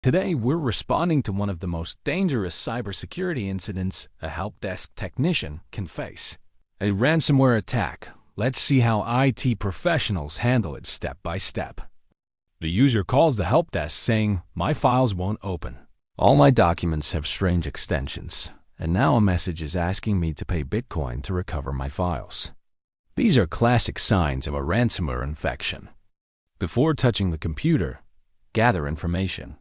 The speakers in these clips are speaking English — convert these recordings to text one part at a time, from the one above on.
Today, we're responding to one of the most dangerous cybersecurity incidents a help desk technician can face: a ransomware attack. Let's see how IT professionals handle it step by step. The user calls the help desk saying, "My files won't open. All my documents have strange extensions, and now a message is asking me to pay Bitcoin to recover my files." These are classic signs of a ransomware infection. Before touching the computer, gather information.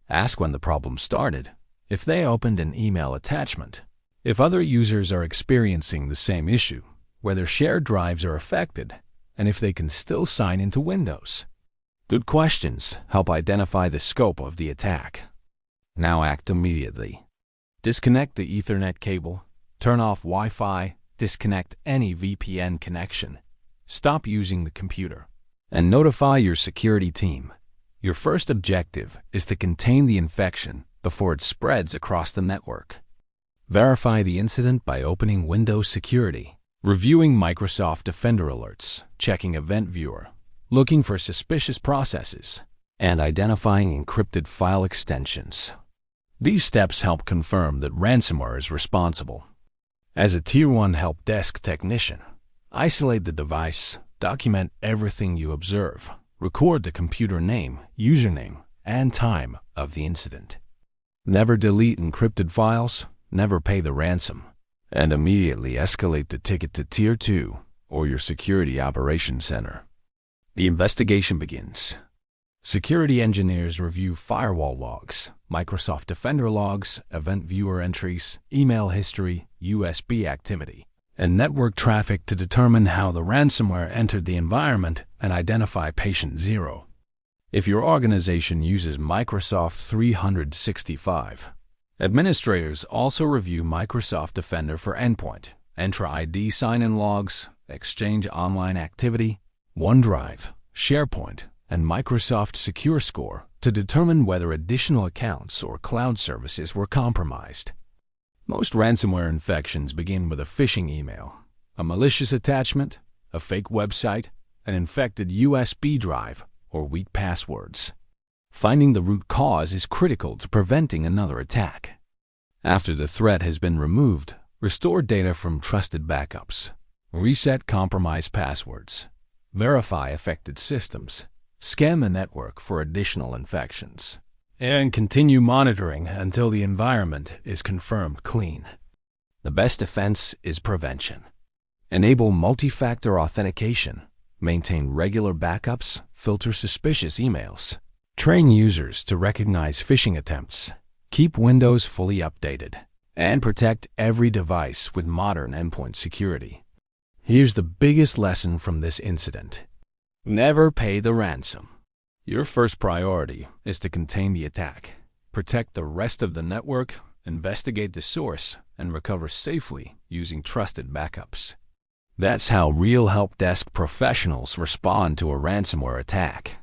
Ask when the problem started, if they opened an email attachment, if other users are experiencing the same issue, whether shared drives are affected, and if they can still sign into Windows. Good questions help identify the scope of the attack. Now act immediately. Disconnect the Ethernet cable, turn off Wi-Fi, disconnect any VPN connection, stop using the computer, and notify your security team. Your first objective is to contain the infection before it spreads across the network. Verify the incident by opening Windows Security, reviewing Microsoft Defender alerts, checking Event Viewer, looking for suspicious processes, and identifying encrypted file extensions. These steps help confirm that ransomware is responsible. As a Tier 1 help desk technician, isolate the device, document everything you observe. Record the computer name, username, and time of the incident. Never delete encrypted files, never pay the ransom, and immediately escalate the ticket to Tier 2 or your Security Operations Center. The investigation begins. Security engineers review firewall logs, Microsoft Defender logs, Event Viewer entries, email history, USB activity, and network traffic to determine how the ransomware entered the environment and identify patient zero. If your organization uses Microsoft 365, administrators also review Microsoft Defender for Endpoint, Entra ID sign-in logs, Exchange Online Activity, OneDrive, SharePoint, and Microsoft Secure Score to determine whether additional accounts or cloud services were compromised. Most ransomware infections begin with a phishing email, a malicious attachment, a fake website, an infected USB drive, or weak passwords. Finding the root cause is critical to preventing another attack. After the threat has been removed, restore data from trusted backups, reset compromised passwords, verify affected systems, scan the network for additional infections, and continue monitoring until the environment is confirmed clean. The best defense is prevention. Enable multi-factor authentication, maintain regular backups, filter suspicious emails, train users to recognize phishing attempts, keep Windows fully updated, and protect every device with modern endpoint security. Here's the biggest lesson from this incident. Never pay the ransom. Your first priority is to contain the attack, protect the rest of the network, investigate the source, and recover safely using trusted backups. That's how real help desk professionals respond to a ransomware attack.